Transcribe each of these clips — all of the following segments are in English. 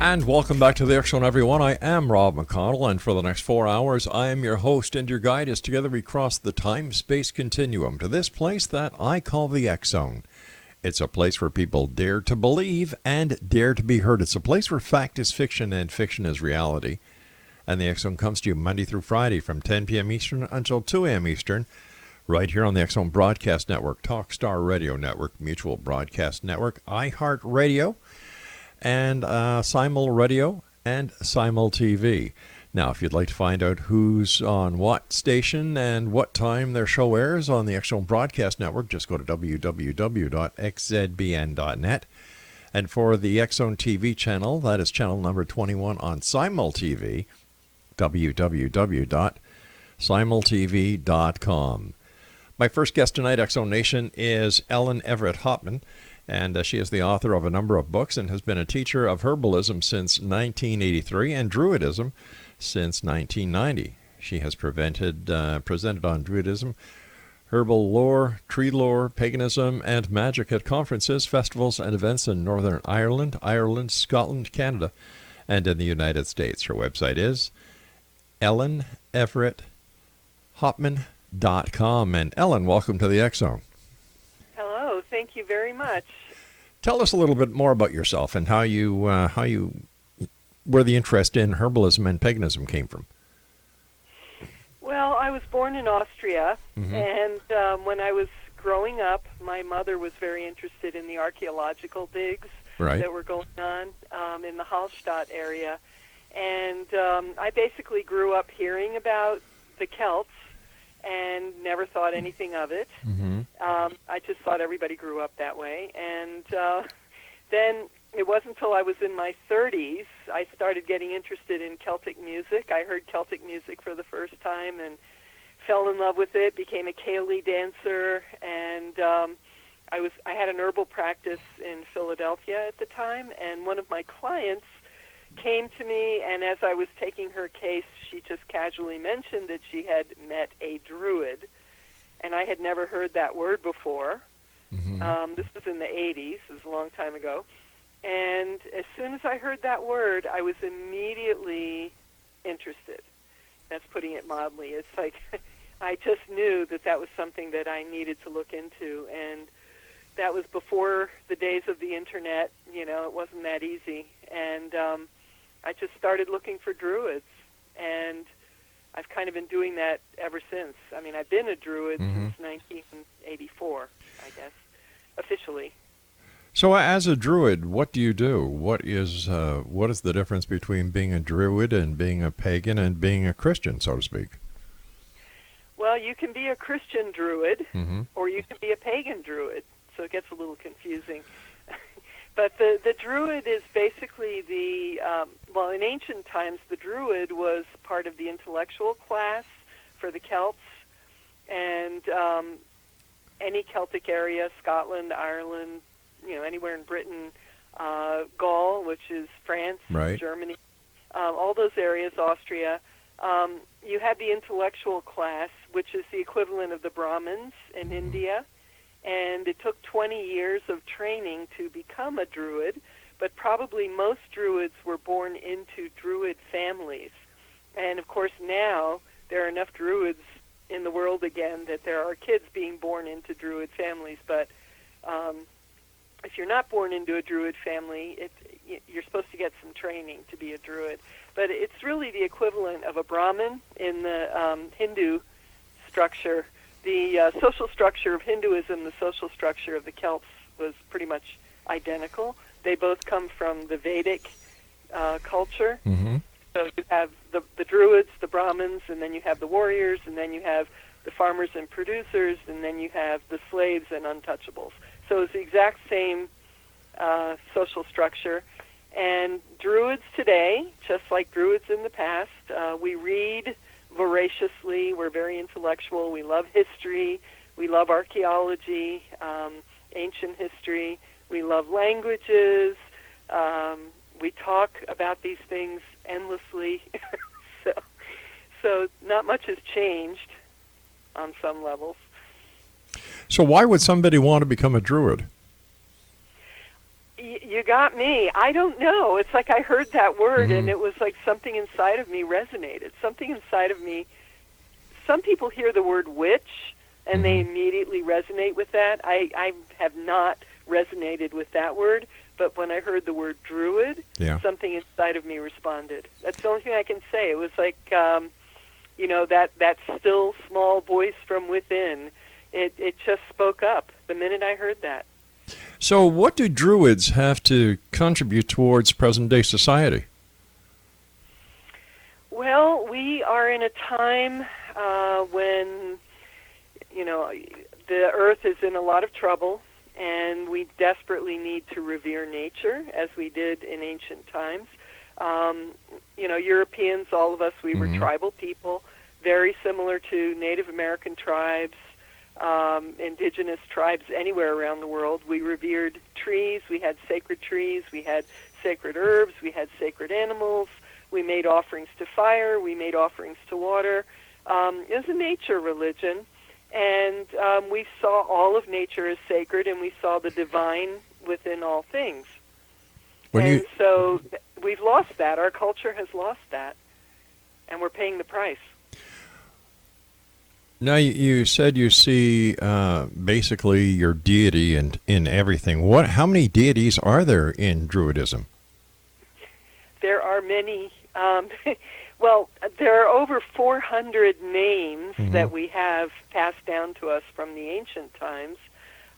And welcome back to the X Zone, everyone. I am Rob McConnell, and for the next 4 hours, I am your host and your guide as together we cross the time-space continuum to this place that I call the X Zone. It's a place where people dare to believe and dare to be heard. It's a place where fact is fiction and fiction is reality. And the X Zone comes to you Monday through Friday from 10 p.m. Eastern until 2 a.m. Eastern, right here on the X Zone Broadcast Network, Talkstar Radio Network, Mutual Broadcast Network, iHeartRadio, and Simul Radio and Simul TV. Now, if you'd like to find out who's on what station and what time their show airs on the X Zone Broadcast Network, just go to www.xzbn.net. And for the X Zone TV channel, that is channel number 21 on Simul TV, www.simultv.com. My first guest tonight, X Zone Nation, is Ellen Evert Hopman. And she is the author of a number of books and has been a teacher of herbalism since 1983 and Druidism since 1990. She has presented on Druidism, herbal lore, tree lore, paganism, and magic at conferences, festivals, and events in Northern Ireland, Scotland, Canada, and in the United States. Her website is elleneveretthopman.com. And Ellen, welcome to the X Zone. Hello, thank you very much. Tell us a little bit more about yourself and how you where the interest in herbalism and paganism came from. Well, I was born in Austria, and when I was growing up, my mother was very interested in the archaeological digs that were going on in the Hallstatt area. And I basically grew up hearing about the Celts and never thought anything of it. I just thought everybody grew up that way. And then it wasn't until I was in my 30s I started getting interested in Celtic music. I heard Celtic music for the first time and fell in love with it, became a Ceilidh dancer, and I had an herbal practice in Philadelphia at the time, and one of my clients came to me, and as I was taking her case, she just casually mentioned that she had met a Druid, and I had never heard that word before. This was in the 80s, it was a long time ago, and as soon as I heard that word, I was immediately interested. That's putting it mildly. It's like I just knew that that was something that I needed to look into, and that was before the days of the internet. You know, it wasn't that easy, and I just started looking for Druids, and I've kind of been doing that ever since. I mean, I've been a Druid since 1984, I guess, officially. So as a Druid, what do you do? What is the difference between being a Druid and being a pagan and being a Christian, so to speak? Well, you can be a Christian Druid, or you can be a pagan Druid, so it gets a little confusing. But the Druid is basically well, in ancient times, the Druid was part of the intellectual class for the Celts, and any Celtic area, Scotland, Ireland, anywhere in Britain, Gaul, which is France, Germany, all those areas, Austria, you had the intellectual class, which is the equivalent of the Brahmins in India. And it took 20 years of training to become a Druid, but probably most Druids were born into Druid families. And, of course, now there are enough Druids in the world again that there are kids being born into Druid families. But if you're not born into a Druid family, you're supposed to get some training to be a Druid. But it's really the equivalent of a Brahmin in the Hindu structure. The social structure of Hinduism, the social structure of the Celts was pretty much identical. They both come from the Vedic culture. So you have the Druids, the Brahmins, and then you have the warriors, and then you have the farmers and producers, and then you have the slaves and untouchables. So it's the exact same social structure. And Druids today, just like Druids in the past, we read voraciously. We're very intellectual. We love history. We love archaeology, ancient history. We love languages. We talk about these things endlessly. So not much has changed on some levels. So why would somebody want to become a Druid? You got me. I don't know. It's like I heard that word, and it was like something inside of me resonated. Something inside of me. Some people hear the word witch, and they immediately resonate with that. I have not resonated with that word, but when I heard the word druid, something inside of me responded. That's the only thing I can say. It was like, that still small voice from within. It just spoke up the minute I heard that. So what do Druids have to contribute towards present-day society? Well, we are in a time when, the earth is in a lot of trouble, and we desperately need to revere nature, as we did in ancient times. Europeans, all of us, we were tribal people, very similar to Native American tribes, indigenous tribes anywhere around the world. We revered trees. We had sacred trees. We had sacred herbs. We had sacred animals. We made offerings to fire. We made offerings to water. It was a nature religion, and we saw all of nature as sacred, and we saw the divine within all things. So we've lost that. Our culture has lost that, and we're paying the price. Now, you said you see basically your deity in everything. How many deities are there in Druidism? There are many. Well, there are over 400 names that we have passed down to us from the ancient times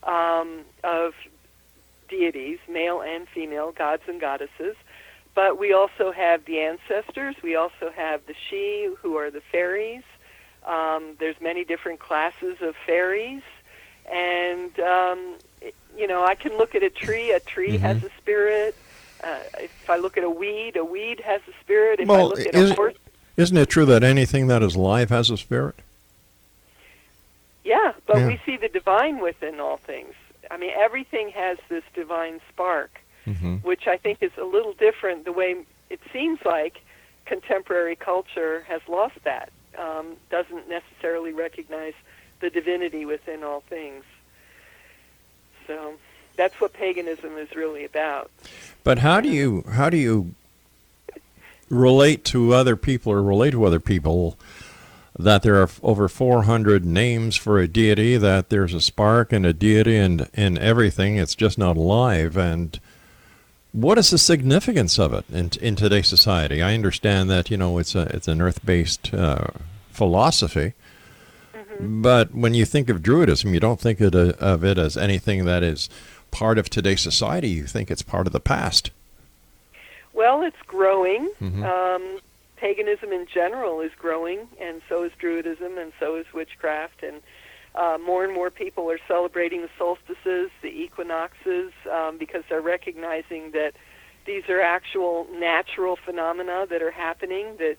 of deities, male and female, gods and goddesses. But we also have the ancestors. We also have the She, who are the fairies. There's many different classes of fairies. And, I can look at a tree. A tree has a spirit. If I look at a weed has a spirit. If I look at a horse... Isn't it true that anything that is alive has a spirit? Yeah, but we see the divine within all things. I mean, everything has this divine spark, which I think is a little different the way it seems like contemporary culture has lost that. Doesn't necessarily recognize the divinity within all things. So that's what paganism is really about. But how do you relate to other people that there are over 400 names for a deity, that there's a spark and a deity and everything, it's just not alive? And what is the significance of it in today's society? I understand that, it's an earth-based philosophy, but when you think of Druidism, you don't think of it as anything that is part of today's society. You think it's part of the past. Well, it's growing. Paganism in general is growing, and so is Druidism, and so is witchcraft, and more and more people are celebrating the solstices, the equinoxes, because they're recognizing that these are actual natural phenomena that are happening that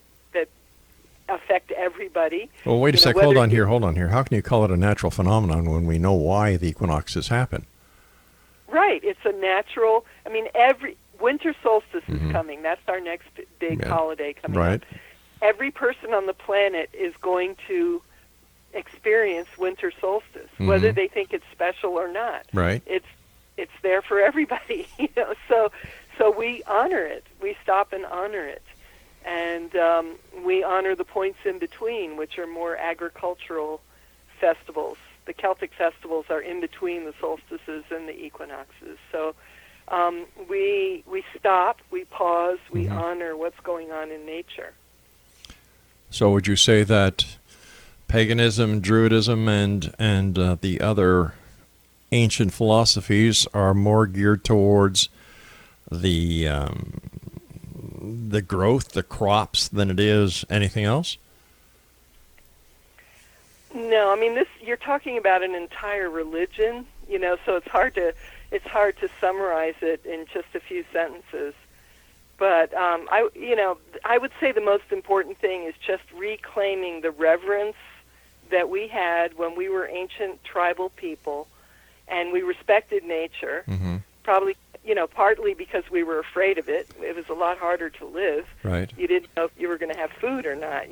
affect everybody. Well, wait a sec. Hold on here. How can you call it a natural phenomenon when we know why the equinoxes happen? Right. It's a natural... I mean, every... Winter solstice is coming. That's our next big holiday coming up. Every person on the planet is going to experience winter solstice, whether they think it's special or not. Right. It's there for everybody, So we honor it. We stop and honor it, and we honor the points in between, which are more agricultural festivals. The Celtic festivals are in between the solstices and the equinoxes. So. We stop, we pause, we honor what's going on in nature. So would you say that paganism, Druidism, and the other ancient philosophies are more geared towards the growth, the crops, than it is anything else? No, I mean, you're talking about an entire religion, so it's hard to summarize it in just a few sentences. But I would say the most important thing is just reclaiming the reverence that we had when we were ancient tribal people, and we respected nature. Probably, partly because we were afraid of it. It was a lot harder to live. Right. You didn't know if you were going to have food or not.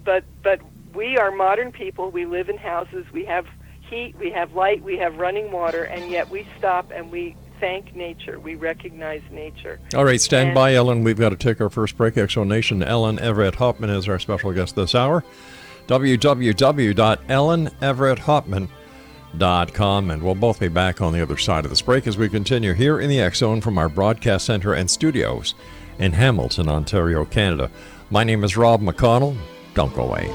But we are modern people. We live in houses. We have heat, we have light, we have running water, and yet we stop and we thank nature. We recognize nature. All right, stand by, Ellen. We've got to take our first break. Exo Nation, Ellen Evert Hopman is our special guest this hour. www.elleneverethopman.com, and we'll both be back on the other side of this break as we continue here in the X Zone from our broadcast center and studios in Hamilton, Ontario, Canada. My name is Rob McConnell. Don't go away.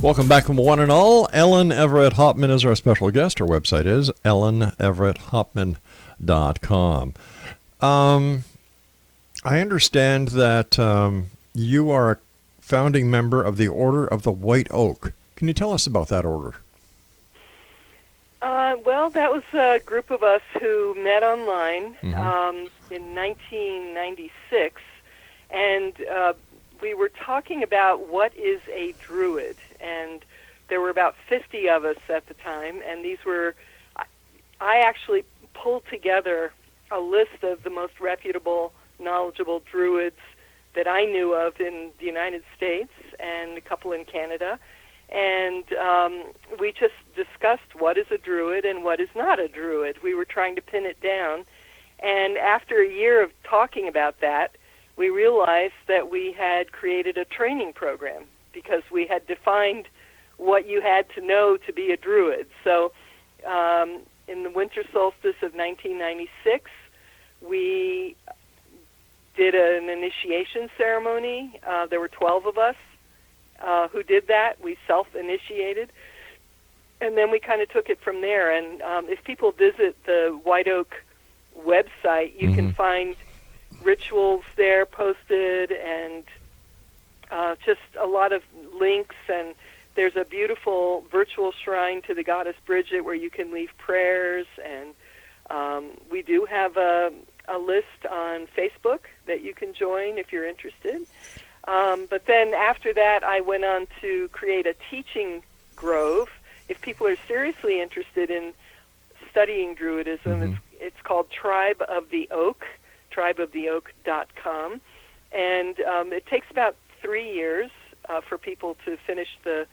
Welcome back, one and all. Ellen Evert Hopman is our special guest. Her website is elleneverethopman.com. I understand that you are a founding member of the Order of the White Oak. Can you tell us about that order? Well, that was a group of us who met online in 1996, and we were talking about what is a Druid. And there were about 50 of us at the time, and I actually pulled together a list of the most reputable, knowledgeable Druids that I knew of in the United States and a couple in Canada. And we just discussed what is a Druid and what is not a Druid. We were trying to pin it down. And after a year of talking about that, we realized that we had created a training program, because we had defined what you had to know to be a Druid. So in the winter solstice of 1996, we did an initiation ceremony. There were 12 of us who did that. We self-initiated. And then we kind of took it from there. And if people visit the White Oak website, you can find rituals there posted, and just a lot of links, and there's a beautiful virtual shrine to the goddess Bridget where you can leave prayers, and we do have a list on Facebook that you can join if you're interested. But then after that, I went on to create a teaching grove. If people are seriously interested in studying Druidism, it's called Tribe of the Oak, tribeoftheoak.com, and it takes about 3 years for people to finish the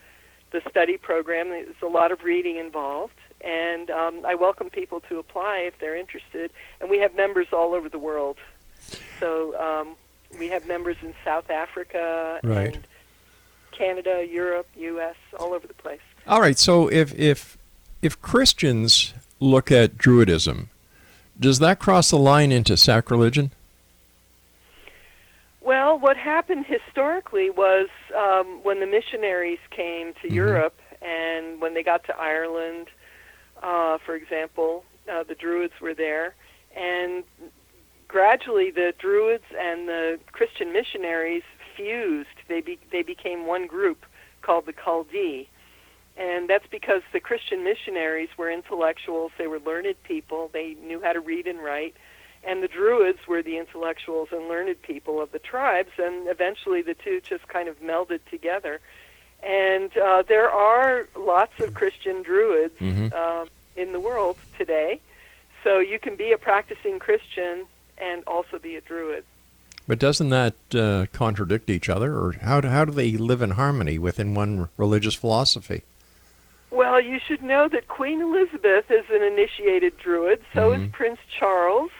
study program. There's a lot of reading involved, and I welcome people to apply if they're interested. And we have members all over the world. So we have members in South Africa, right, and Canada, Europe, U.S., all over the place. All right. So if Christians look at Druidism, does that cross the line into sacrilegion? Well, what happened historically was when the missionaries came to Europe, and when they got to Ireland, for example, the Druids were there, and gradually the Druids and the Christian missionaries fused. They became one group called the Chaldee, and that's because the Christian missionaries were intellectuals. They were learned people. They knew how to read and write. And the Druids were the intellectuals and learned people of the tribes, and eventually the two just kind of melded together. And there are lots of Christian Druids in the world today, so you can be a practicing Christian and also be a Druid. But doesn't that contradict each other, or how do they live in harmony within one religious philosophy? Well, you should know that Queen Elizabeth is an initiated Druid, so is Prince Charles.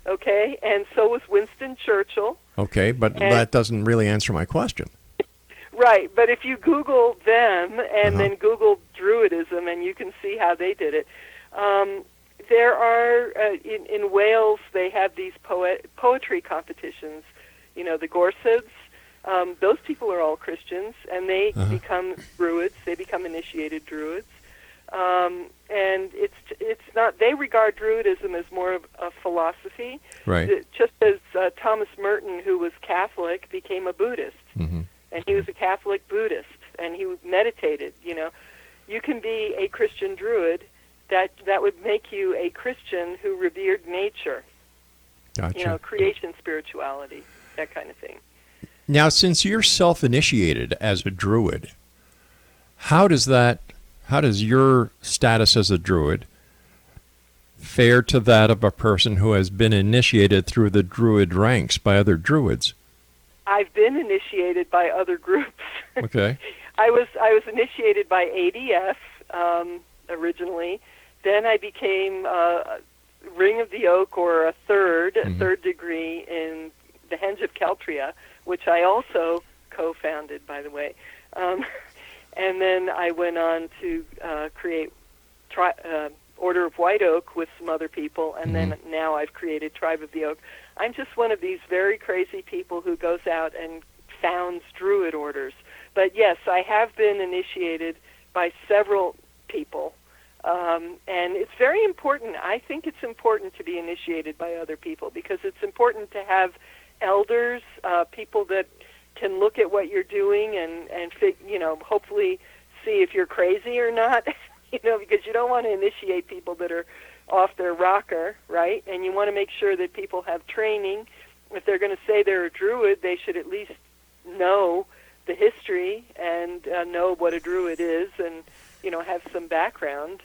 Okay, and so was Winston Churchill. Okay, but that doesn't really answer my question. Right, but if you Google them and then Google Druidism, and you can see how they did it. There are, in Wales, they have these poetry competitions. You know, the Gorseids, those people are all Christians, and they become Druids. They become initiated Druids. And it's not. They regard Druidism as more of a philosophy, right? Just as Thomas Merton, who was Catholic, became a Buddhist, and he was a Catholic Buddhist, and he meditated. You can be a Christian Druid. That would make you a Christian who revered nature. Gotcha. Creation spirituality, that kind of thing. Now, since you're self-initiated as a Druid, how does your status as a Druid fare to that of a person who has been initiated through the Druid ranks by other Druids? I've been initiated by other groups. Okay. I was initiated by ADF originally. Then I became Ring of the Oak, or a third degree in the Henge of Keltria, which I also co-founded, by the way. And then I went on to create Order of White Oak with some other people, and then now I've created Tribe of the Oak. I'm just one of these very crazy people who goes out and founds Druid orders. But yes, I have been initiated by several people. And it's very important. I think it's important to be initiated by other people, because it's important to have elders, people that can look at what you're doing and hopefully see if you're crazy or not, because you don't want to initiate people that are off their rocker, right? And you want to make sure that people have training. If they're going to say they're a Druid, they should at least know the history and know what a Druid is, and have some background.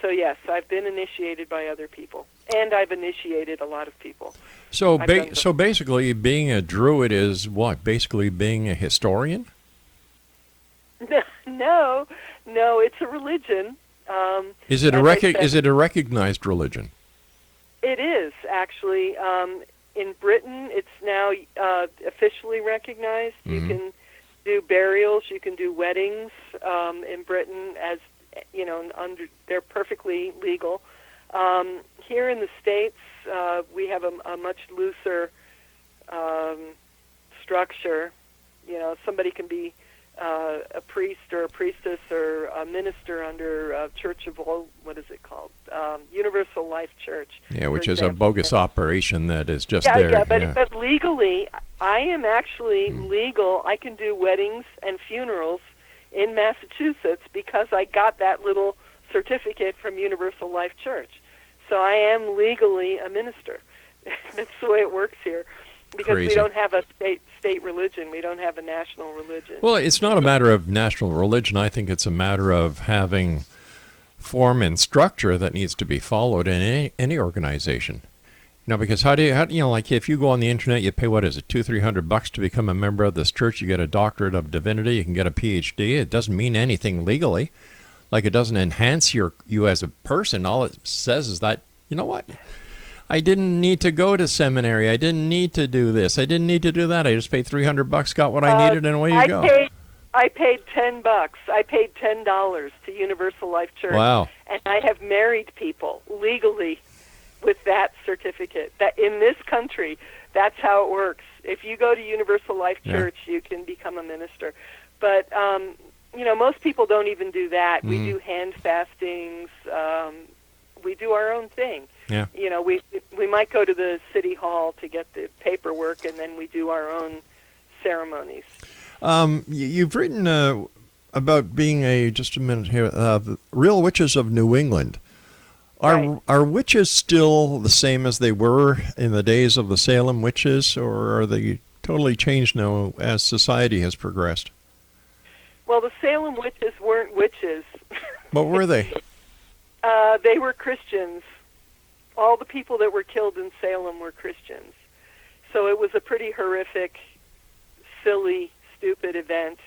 So yes, I've been initiated by other people, and I've initiated a lot of people. So basically, being a Druid is what? Basically being a historian? No, it's a religion. Is it a recognized religion? It is, actually. In Britain, it's now officially recognized. You can do burials, you can do weddings in Britain, as they're perfectly legal. Here in the States, we have a much looser structure. Somebody can be a priest or a priestess or a minister under Church of Universal Life Church. Yeah, which is a bogus operation that is just there. Yeah, but legally, I am actually legal. I can do weddings and funerals in Massachusetts because I got that little certificate from Universal Life Church. So I am legally a minister. That's the way it works here. Because Crazy. We don't have a state religion. We don't have a national religion. Well, it's not a matter of national religion. I think it's a matter of having form and structure that needs to be followed in any organization. Because how do you like if you go on the internet, you pay, what is it, $200-300 to become a member of this church, you get a doctorate of divinity, you can get a PhD. It doesn't mean anything legally. Like, it doesn't enhance you as a person. All it says is that, you know what? I didn't need to go to seminary. I didn't need to do this. I didn't need to do that. I just paid $300, got what I needed, and away you go. I paid $10. I paid $10 to Universal Life Church. Wow. And I have married people legally with that certificate. That in this country, that's how it works. If you go to Universal Life Church, you can become a minister. But most people don't even do that. We do hand fastings. We do our own thing. Yeah. We might go to the city hall to get the paperwork, and then we do our own ceremonies. You've written about being just a minute here, the Real Witches of New England. Are witches still the same as they were in the days of the Salem witches, or are they totally changed now as society has progressed? Well, the Salem witches weren't witches. What were they? They were Christians. All the people that were killed in Salem were Christians. So it was a pretty horrific, silly, stupid event.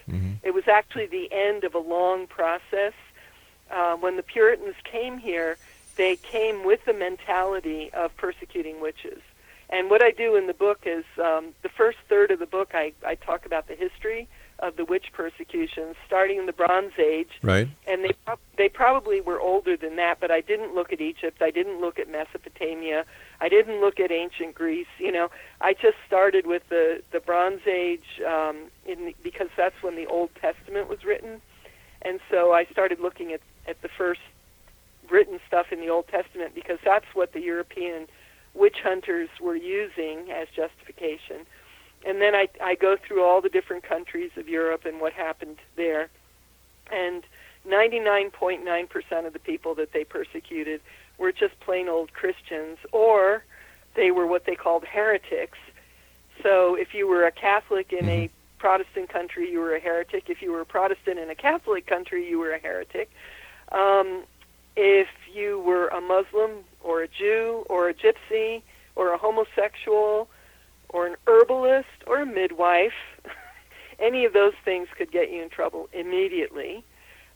It was actually the end of a long process. When the Puritans came here, they came with the mentality of persecuting witches. And what I do in the book is, the first third of the book, I talk about the history of the witch persecutions, starting in the Bronze Age. Right. And they probably were older than that, but I didn't look at Egypt. I didn't look at Mesopotamia. I didn't look at ancient Greece. I just started with the Bronze Age because that's when the Old Testament was written. And so I started looking at the the Old Testament because that's what the European witch hunters were using as justification. And then I go through all the different countries of Europe and what happened there. And 99.9% of the people that they persecuted were just plain old Christians, or they were what they called heretics. So if you were a Catholic in a Protestant country, you were a heretic. If you were a Protestant in a Catholic country, you were a heretic. If you were a Muslim or a Jew or a gypsy or a homosexual or an herbalist or a midwife, any of those things could get you in trouble immediately.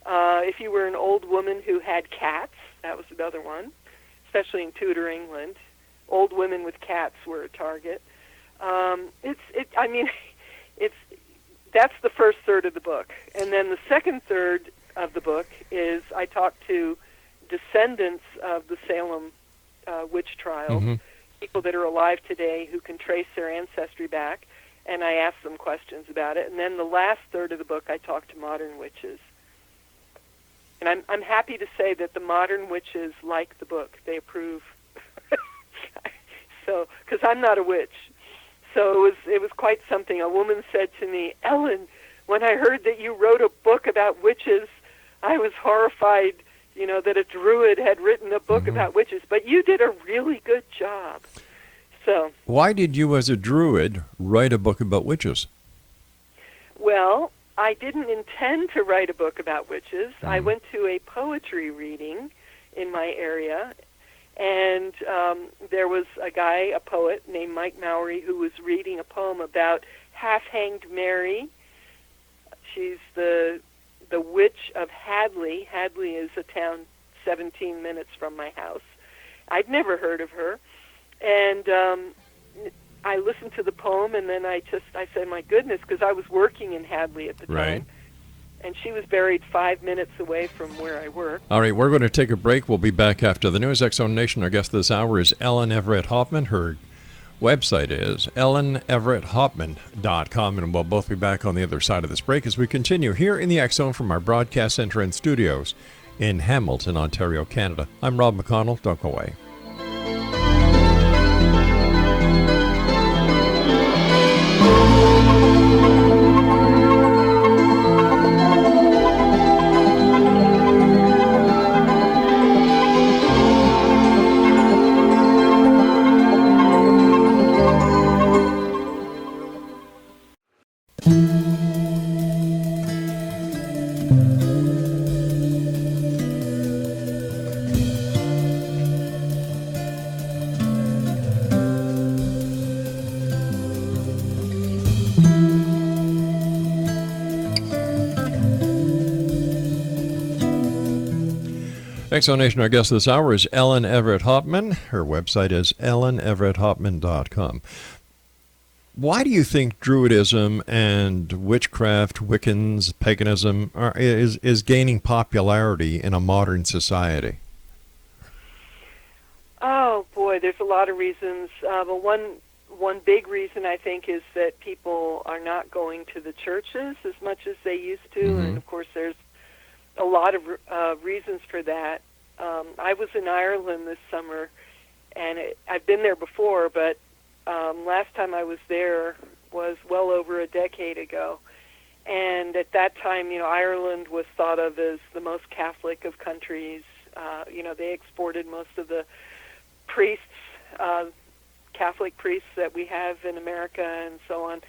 If you were an old woman who had cats, that was another one, especially in Tudor England. Old women with cats were a target. That's the first third of the book. And then the second third of the book is I talk to descendants of the Salem witch trials, people that are alive today who can trace their ancestry back, and I ask them questions about it. And then the last third of the book, I talk to modern witches. And I'm happy to say that the modern witches like the book. They approve. So, because I'm not a witch. So it was quite something. A woman said to me, "Ellen, when I heard that you wrote a book about witches, I was horrified, that a Druid had written a book about witches, but you did a really good job." So, why did you, as a Druid, write a book about witches? Well, I didn't intend to write a book about witches. I went to a poetry reading in my area, and there was a poet named Mike Mowry, who was reading a poem about half-hanged Mary. She's the witch of Hadley. Hadley is a town 17 minutes from my house. I'd never heard of her. And I listened to the poem, and then I said, my goodness, because I was working in Hadley at the time. And she was buried 5 minutes away from where I work. All right, we're going to take a break. We'll be back after the news. X-Zone Nation, our guest this hour is Ellen Evert Hopman. Her website is elleneverethopman.com, and we'll both be back on the other side of this break as we continue here in the X-Zone from our broadcast center and studios in Hamilton, Ontario, Canada. I'm Rob McConnell. Don't go away. X-Zone Nation, our guest this hour is Ellen Evert Hopman. Her website is elleneverethopman.com. Why do you think Druidism and witchcraft, Wiccans, paganism is gaining popularity in a modern society? Oh, boy, there's a lot of reasons. But one big reason, I think, is that people are not going to the churches as much as they used to. And, of course, there's a lot of reasons for that. I was in Ireland this summer, and I've been there before, but last time I was there was well over a decade ago. And at that time, Ireland was thought of as the most Catholic of countries. They exported most of the priests, Catholic priests that we have in America and so on.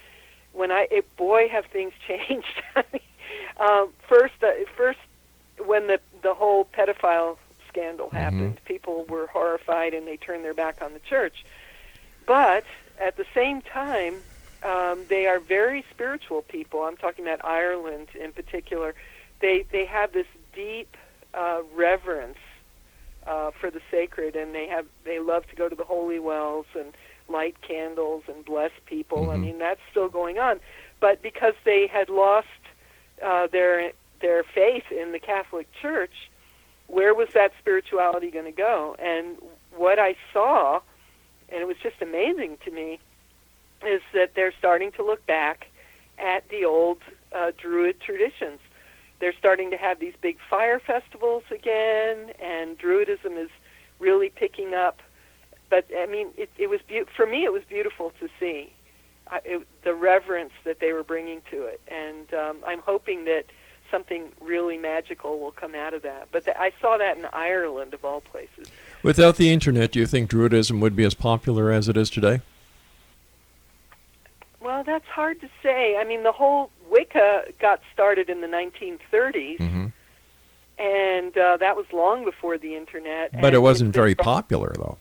Boy, have things changed. First, when the whole pedophile scandal happened, people were horrified and they turned their back on the church. But at the same time, they are very spiritual people. I'm talking about Ireland in particular. They have this deep reverence for the sacred, and they love to go to the holy wells and light candles and bless people. I mean, that's still going on. But because they had lost their faith in the Catholic Church, where was that spirituality going to go? And what I saw, and it was just amazing to me, is that they're starting to look back at the old Druid traditions. They're starting to have these big fire festivals again, and Druidism is really picking up. But I mean, it was for me. It was beautiful to see the reverence that they were bringing to it, and I'm hoping that something really magical will come out of that. But I saw that in Ireland, of all places. Without the internet, do you think Druidism would be as popular as it is today? Well, that's hard to say. I mean, the whole Wicca got started in the 1930s, and that was long before the internet. But it wasn't very popular, though.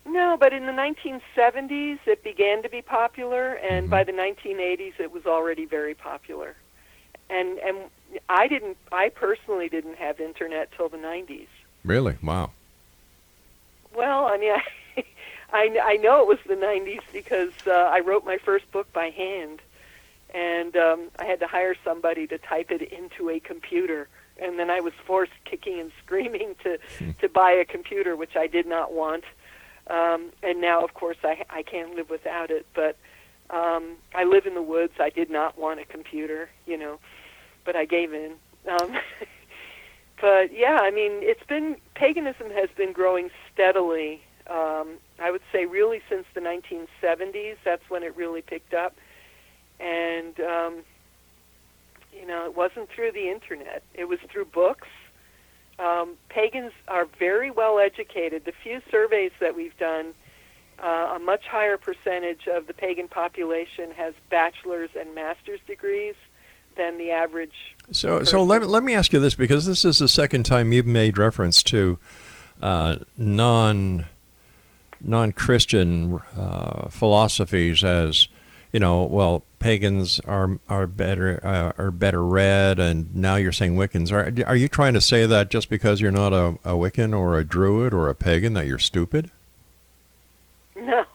No, but in the 1970s, it began to be popular, and by the 1980s, it was already very popular. And I personally didn't have internet till the 90s. Really? Wow. Well, I mean, I know it was the 90s because I wrote my first book by hand, and I had to hire somebody to type it into a computer, and then I was forced, kicking and screaming, to buy a computer, which I did not want. And now, of course, I can't live without it, but I live in the woods. I did not want a computer, but I gave in. But, yeah, I mean, paganism has been growing steadily. I would say really since the 1970s, that's when it really picked up. And, it wasn't through the internet. It was through books. Pagans are very well educated. The few surveys that we've done, a much higher percentage of the pagan population has bachelor's and master's degrees than the average person. So let me ask you this, because this is the second time you've made reference to non-Christian philosophies as, pagans are better read, and now you're saying Wiccans. Are you trying to say that just because you're not a Wiccan or a Druid or a pagan that you're stupid? No.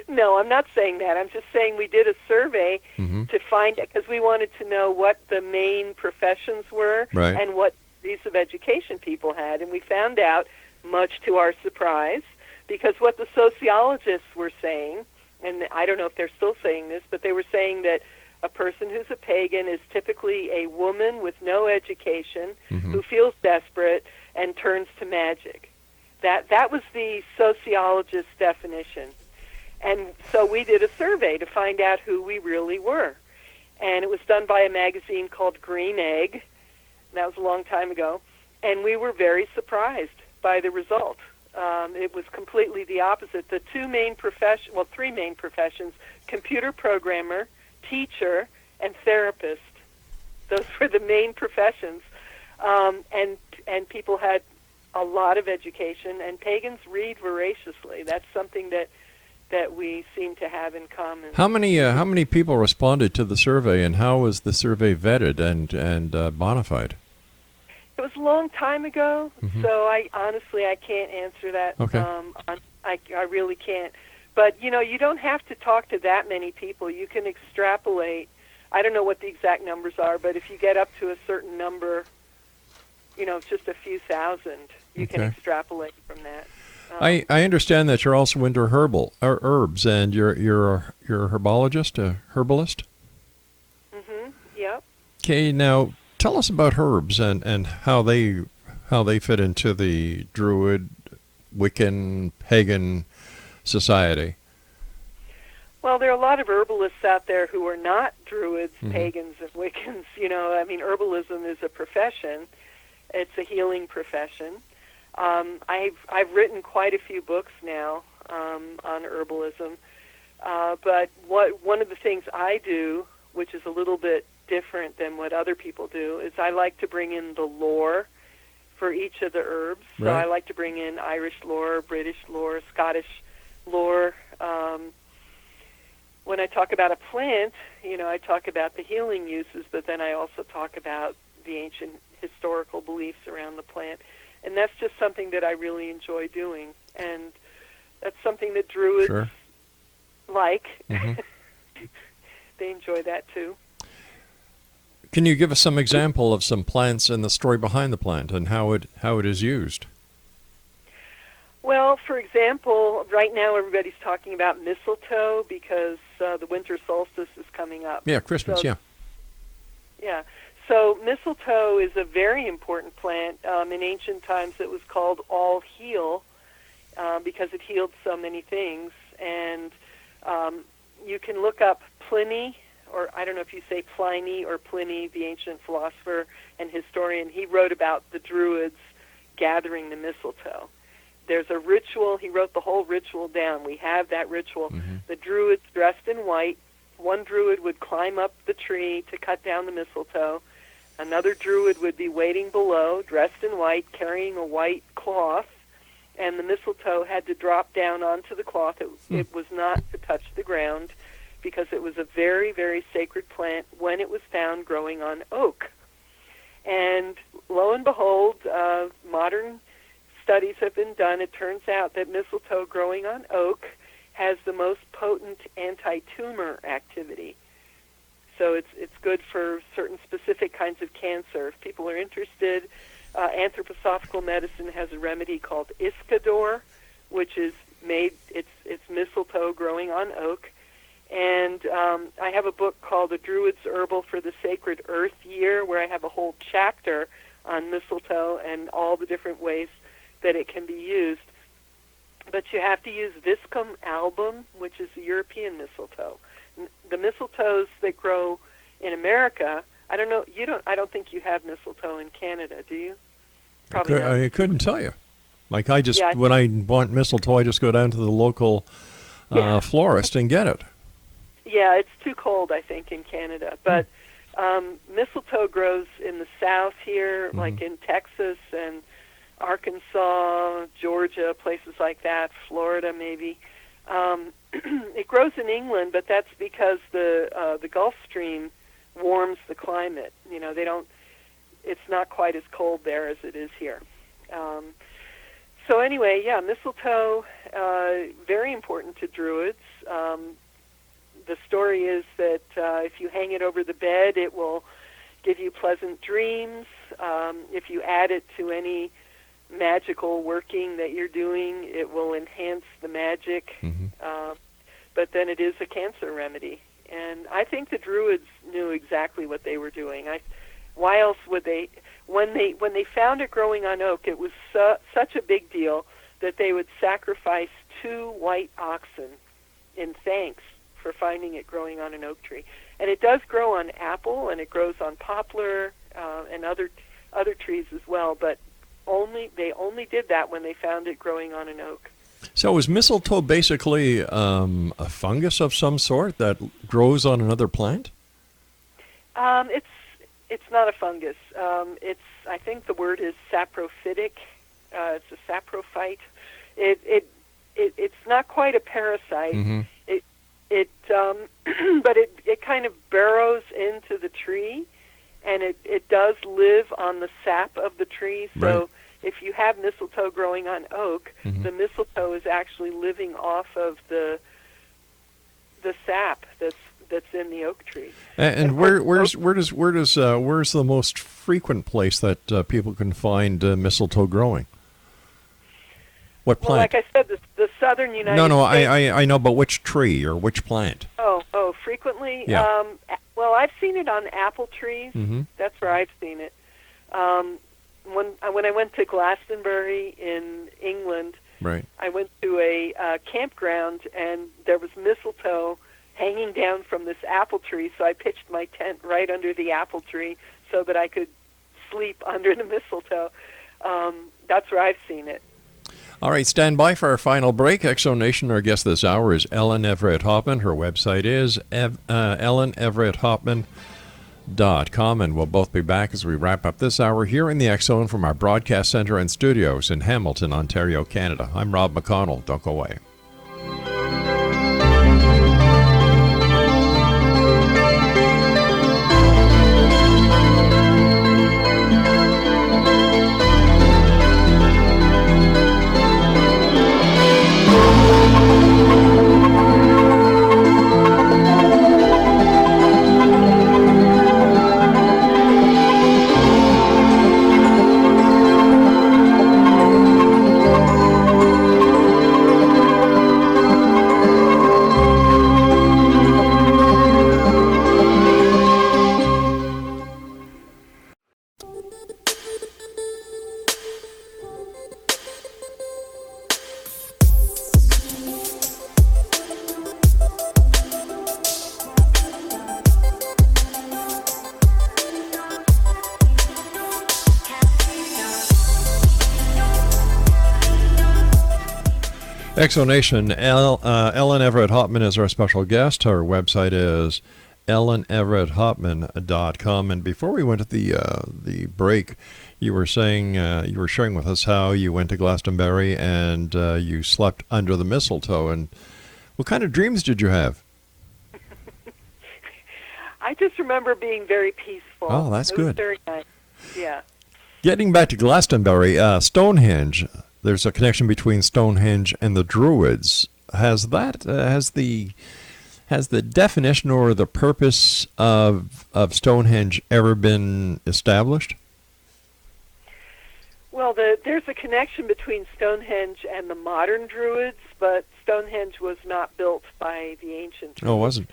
No, I'm not saying that. I'm just saying we did a survey to find, because we wanted to know what the main professions were and what degrees of education people had. And we found out, much to our surprise, because what the sociologists were saying, and I don't know if they're still saying this, but they were saying that a person who's a pagan is typically a woman with no education who feels desperate and turns to magic. That was the sociologist's definition. And so we did a survey to find out who we really were. And it was done by a magazine called Green Egg. That was a long time ago. And we were very surprised by the result. It was completely the opposite. The three main professions, computer programmer, teacher, and therapist. Those were the main professions. And people had a lot of education, and pagans read voraciously. That's something that we seem to have in common. How many people responded to the survey, and how was the survey vetted and bona fide? It was a long time ago, so I can't answer that. Okay. I really can't. But, you don't have to talk to that many people. You can extrapolate. I don't know what the exact numbers are, but if you get up to a certain number, just a few thousand, you can extrapolate from that. I understand that you're also into herbs, and you're a herbologist, a herbalist? Yep. Okay, now tell us about herbs and how they fit into the Druid, Wiccan, pagan society. Well, there are a lot of herbalists out there who are not Druids, pagans, and Wiccans. Herbalism is a profession. It's a healing profession. I've written quite a few books now on herbalism, but one of the things I do, which is a little bit different than what other people do, is I like to bring in the lore for each of the herbs. Right. So I like to bring in Irish lore, British lore, Scottish lore. When I talk about a plant, I talk about the healing uses, but then I also talk about the ancient historical beliefs around the plant. And that's just something that I really enjoy doing. And that's something that Druids like. They enjoy that too. Can you give us some example of some plants and the story behind the plant and how it is used? Well, for example, right now everybody's talking about mistletoe because the winter solstice is coming up. Yeah, Christmas, Yeah. So mistletoe is a very important plant. In ancient times it was called all heal because it healed so many things. And you can look up Pliny, or I don't know if you say Pliny or Pliny, the ancient philosopher and historian. He wrote about the Druids gathering the mistletoe. There's a ritual. He wrote the whole ritual down. We have that ritual. Mm-hmm. The Druids dressed in white. One Druid would climb up the tree to cut down the mistletoe. Another Druid would be waiting below, dressed in white, carrying a white cloth, and the mistletoe had to drop down onto the cloth. It was not to touch the ground because it was a very, very sacred plant when it was found growing on oak. And lo and behold, modern studies have been done. It turns out that mistletoe growing on oak has the most potent anti-tumor activity. So it's good for certain specific kinds of cancer. If people are interested, anthroposophical medicine has a remedy called Iscador, which is made, it's mistletoe growing on oak. And I have a book called The Druid's Herbal for the Sacred Earth Year, where I have a whole chapter on mistletoe and all the different ways that it can be used. But you have to use Viscum album, which is the European mistletoe. The mistletoes that grow in America, I don't think you have mistletoe in Canada, do you? Probably not. I couldn't tell you. Like when I want mistletoe, I just go down to the local florist and get it. Yeah, it's too cold, I think, in Canada. But mistletoe grows in the South here, like in Texas and Arkansas, Georgia, places like that, Florida maybe. It grows in England, but that's because the Gulf Stream warms the climate. It's not quite as cold there as it is here. So anyway, mistletoe, very important to Druids. The story is that if you hang it over the bed, it will give you pleasant dreams. If you add it to any magical working that you're doing, it will enhance the magic. But then it is a cancer remedy. And I think the Druids knew exactly what they were doing. Why else would they? When they found it growing on oak, it was such a big deal that they would sacrifice 2 white oxen in thanks for finding it growing on an oak tree. And it does grow on apple, and it grows on poplar and other trees as well. But they only did that when they found it growing on an oak. So is mistletoe basically a fungus of some sort that grows on another plant? It's not a fungus. I think the word is saprophytic. It's a saprophyte. It's not quite a parasite. But it kind of burrows into the tree, and it does live on the sap of the tree. So if you have mistletoe growing on oak, the mistletoe is actually living off of the sap that's in the oak tree. And where's the most frequent place that people can find mistletoe growing? What plant? Well, like I said, the southern United States. No, I know, but which tree or which plant? Oh, frequently? Yeah. Well, I've seen it on apple trees. That's where I've seen it. When I went to Glastonbury in England, I went to a campground, and there was mistletoe hanging down from this apple tree, so I pitched my tent right under the apple tree so that I could sleep under the mistletoe. That's where I've seen it. All right, stand by for our final break. Exonation, our guest this hour is Ellen Evert Hopman. Her website is elleneverethopman.com, and we'll both be back as we wrap up this hour here in the X Zone from our broadcast center and studios in Hamilton, Ontario, Canada. I'm Rob McConnell. Don't go away. Exonation. Ellen Evert Hopman is our special guest. Her website is elleneverethopman.com. And before we went to the break, you were saying you were sharing with us how you went to Glastonbury and you slept under the mistletoe. And what kind of dreams did you have? I just remember being very peaceful. Oh, that's good. It was very nice. Yeah. Getting back to Glastonbury, Stonehenge. There's a connection between Stonehenge and the Druids. Has the definition or the purpose of Stonehenge ever been established? Well, there's a connection between Stonehenge and the modern Druids, but Stonehenge was not built by the ancient Druids. Oh, it wasn't?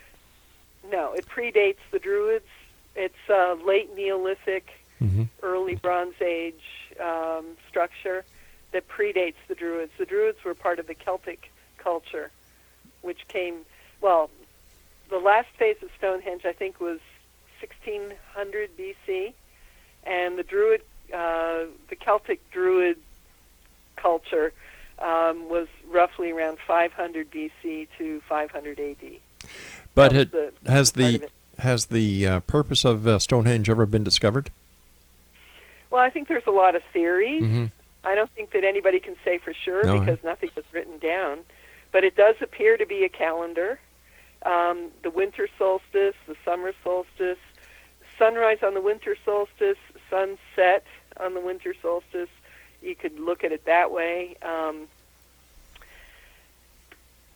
No, it predates the Druids. It's late Neolithic, early Bronze Age structure that predates the Druids. The Druids were part of the Celtic culture, which came, well, the last phase of Stonehenge, I think, was 1600 BC, and the Celtic Druid culture was roughly around 500 BC to 500 AD. But has the purpose of Stonehenge ever been discovered? Well, I think there's a lot of theories. I don't think that anybody can say for sure because nothing was written down. But it does appear to be a calendar. The winter solstice, the summer solstice, sunrise on the winter solstice, sunset on the winter solstice. You could look at it that way.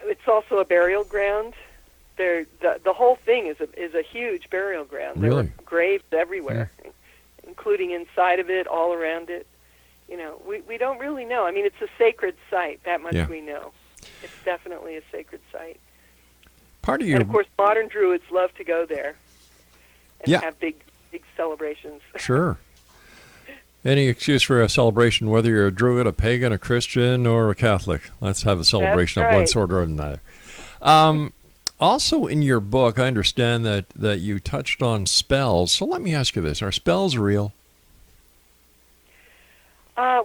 It's also a burial ground. The whole thing is a huge burial ground. Really? There are graves everywhere, including inside of it, all around it. You know, we don't really know. I mean, it's a sacred site. That much we know. It's definitely a sacred site. And of course, modern Druids love to go there and have big celebrations. Sure. Any excuse for a celebration, whether you're a Druid, a pagan, a Christian, or a Catholic. Let's have a celebration of one sort or another. Also in your book, I understand that you touched on spells. So let me ask you this. Are spells real?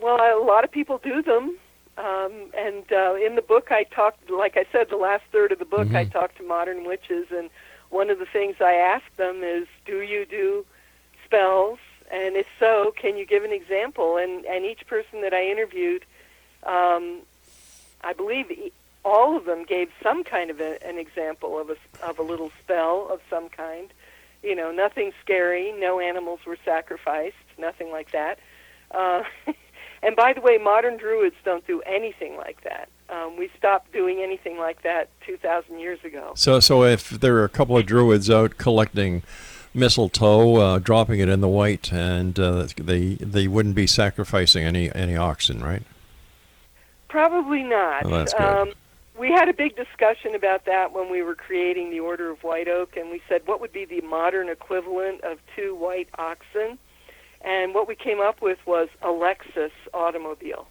Well, a lot of people do them. And in the book I talked, like I said, the last third of the book, I talked to modern witches. And one of the things I asked them is, do you do spells? And if so, can you give an example? And each person that I interviewed, I believe all of them gave some kind of an example of a little spell of some kind. You know, nothing scary, no animals were sacrificed, nothing like that. And by the way, modern Druids don't do anything like that. We stopped doing anything like that 2,000 years ago. So if there are a couple of Druids out collecting mistletoe, dropping it in the white, and they wouldn't be sacrificing any oxen, right? Probably not. Well, that's good. We had a big discussion about that when we were creating the Order of White Oak, and we said, what would be the modern equivalent of 2 white oxen? And what we came up with was a Lexus automobile.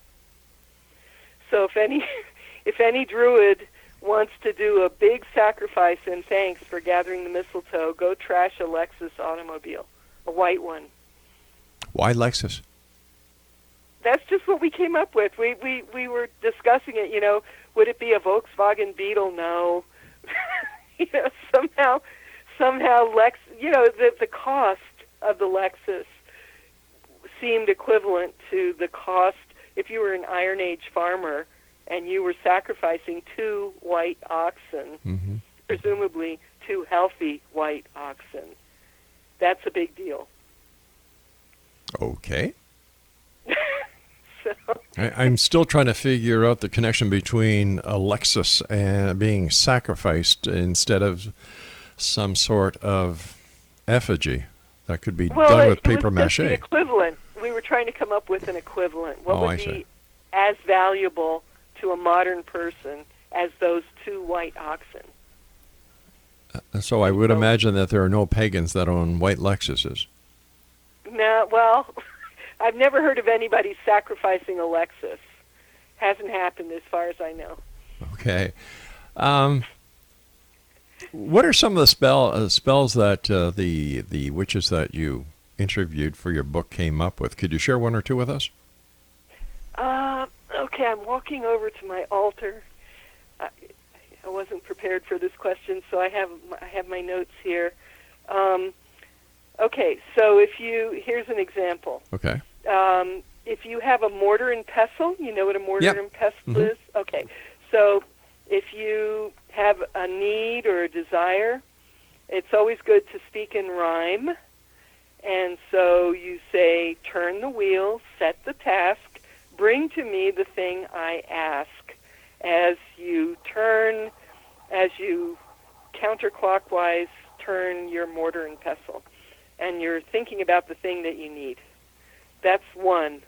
So if any Druid wants to do a big sacrifice in thanks for gathering the mistletoe, go trash a Lexus automobile, a white one. Why Lexus? That's just what we came up with. We were discussing it, you know, would it be a Volkswagen Beetle? No. You know, somehow the cost of the Lexus seemed equivalent to the cost if you were an Iron Age farmer and you were sacrificing 2 white oxen, presumably 2 healthy white oxen. That's a big deal. Okay. I'm still trying to figure out the connection between a Lexus and being sacrificed instead of some sort of effigy that could be done with paper mache. Well, it was just the equivalent. We were trying to come up with an equivalent. What would be as valuable to a modern person as those 2 white oxen? So I would imagine that there are no pagans that own white Lexuses. No, well, I've never heard of anybody sacrificing a Lexus. Hasn't happened as far as I know. Okay. What are some of the spells that the witches that you interviewed for your book came up with? Could you share one or two with us? Okay, I'm walking over to my altar, I wasn't prepared for this question, so I have my notes here. Okay, so here's an example. Okay. If you have a mortar and pestle, you know what a mortar Yep. and pestle Mm-hmm. is? Okay, so if you have a need or a desire, it's always good to speak in rhyme. And so you say, turn the wheel, set the task, bring to me the thing I ask. As you counterclockwise turn your mortar and pestle. And you're thinking about the thing that you need. That's one.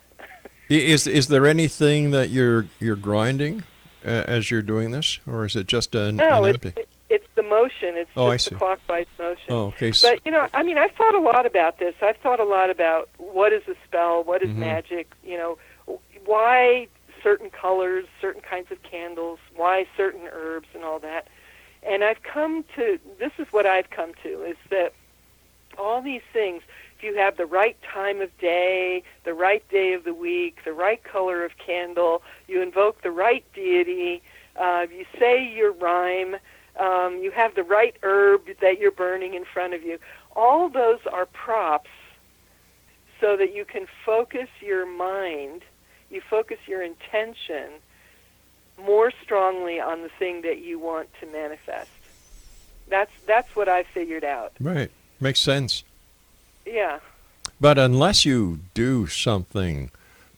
Is there anything that you're grinding as you're doing this, or is it just an empty? It's the motion. It's just the clockwise motion. Oh, okay. But, I've thought a lot about this. I've thought a lot about what is a spell, what is magic, why certain colors, certain kinds of candles, why certain herbs and all that. And this is what I've come to, is that all these things, if you have the right time of day, the right day of the week, the right color of candle, you invoke the right deity, you say your rhyme, you have the right herb that you're burning in front of you. All those are props so that you can focus your mind, you focus your intention more strongly on the thing that you want to manifest. That's what I figured out. Right. Makes sense. Yeah. But unless you do something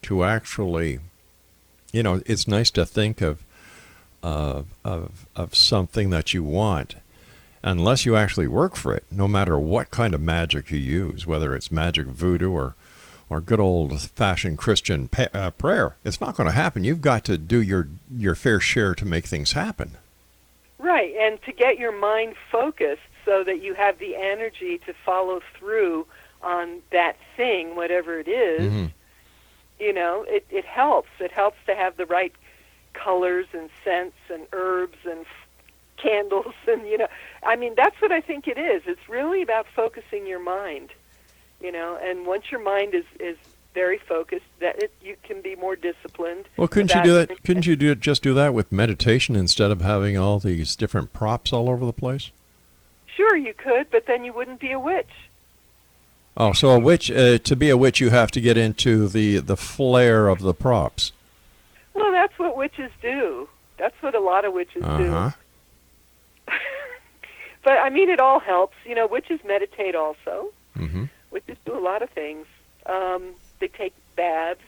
to actually, it's nice to think of something that you want. Unless you actually work for it, no matter what kind of magic you use, whether it's magic voodoo or good old-fashioned Christian prayer, it's not going to happen. You've got to do your fair share to make things happen. Right, and to get your mind focused so that you have the energy to follow through on that thing, whatever it is, it helps. It helps to have the right colors and scents and herbs and candles and, that's what I think it is. It's really about focusing your mind, and once your mind is very focused, you can be more disciplined. Well, couldn't you do that? Couldn't you just do that with meditation instead of having all these different props all over the place? Sure, you could, but then you wouldn't be a witch. Oh, so a witch, to be a witch, you have to get into the flair of the props. Well, that's what witches do. That's what a lot of witches do. But, it all helps. Witches meditate also. Mm-hmm. Witches do a lot of things. They take baths,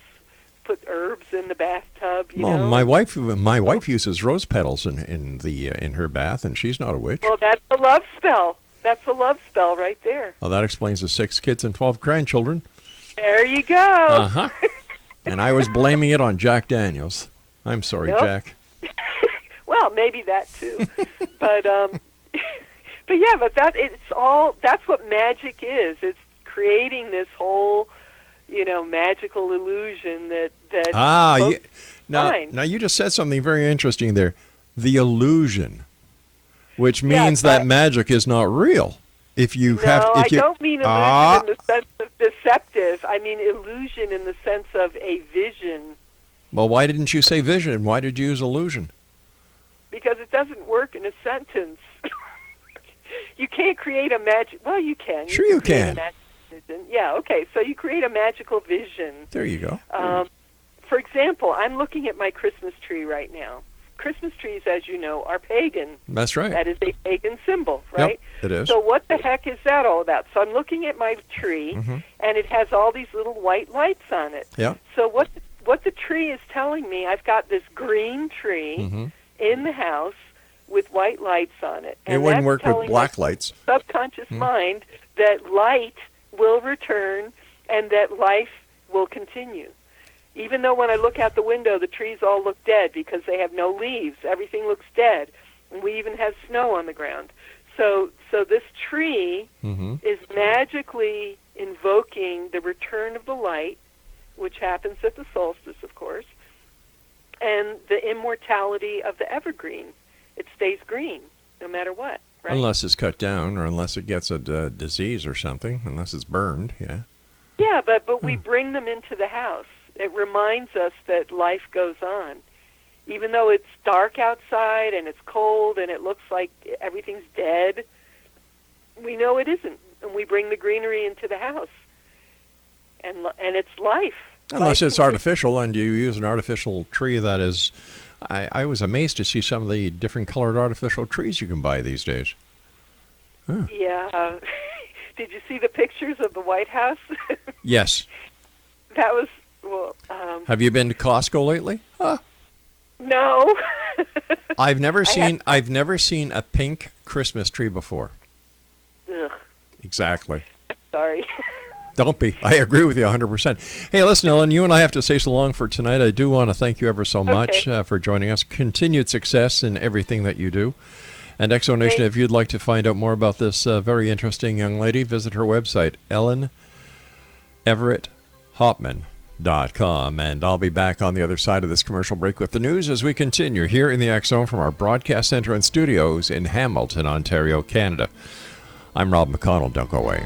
put herbs in the bathtub, you know. My wife uses rose petals in her bath, and she's not a witch. Well, that's a love spell. That's a love spell right there. Well, that explains the 6 kids and 12 grandchildren. There you go. Uh-huh. And I was blaming it on Jack Daniels. I'm sorry, Jack. Well, maybe that too. But that's what magic is. It's creating this whole, magical illusion that now you just said something very interesting there. The illusion, which means that magic is not real. I don't mean illusion in the sense of deceptive. I mean illusion in the sense of a vision. Well, why didn't you say vision? Why did you use illusion? Because it doesn't work in a sentence. You can't create a magic. Well, you can. Sure, you can. Yeah. Okay. So you create a magical vision. There you go. For example, I'm looking at my Christmas tree right now. Christmas trees, as you know, are pagan. That's right. That is a pagan symbol, right? Yep, it is. So what the heck is that all about? So I'm looking at my tree, and it has all these little white lights on it. Yeah. So what the tree is telling me, I've got this green tree in the house with white lights on it. And it wouldn't work with black lights. Subconscious mind that light will return and that life will continue. Even though when I look out the window, the trees all look dead because they have no leaves. Everything looks dead. And we even have snow on the ground. So this tree is magically invoking the return of the light, which happens at the solstice, of course, and the immortality of the evergreen. It stays green no matter what, right? Unless it's cut down or unless it gets a disease or something, unless it's burned, yeah. Yeah, but we bring them into the house. It reminds us that life goes on. even though it's dark outside and it's cold and it looks like everything's dead, we know it isn't, and we bring the greenery into the house, and it's life. Unless it's artificial, and you use an artificial tree that is... I was amazed to see some of the different colored artificial trees you can buy these days. Huh. Yeah. Did you see the pictures of the White House? Yes. That was, well... Have you been to Costco lately? Huh. No. I've never seen a pink Christmas tree before. Ugh. Exactly. Sorry. Don't be. I agree with you 100%. Hey, listen, Ellen, you and I have to say so long for tonight. I do want to thank you ever so much for joining us. Continued success in everything that you do. And Exonation, if you'd like to find out more about this very interesting young lady, visit her website, EvertHopman.com. And I'll be back on the other side of this commercial break with the news as we continue here in the X Zone from our broadcast center and studios in Hamilton, Ontario, Canada. I'm Rob McConnell. Don't go away.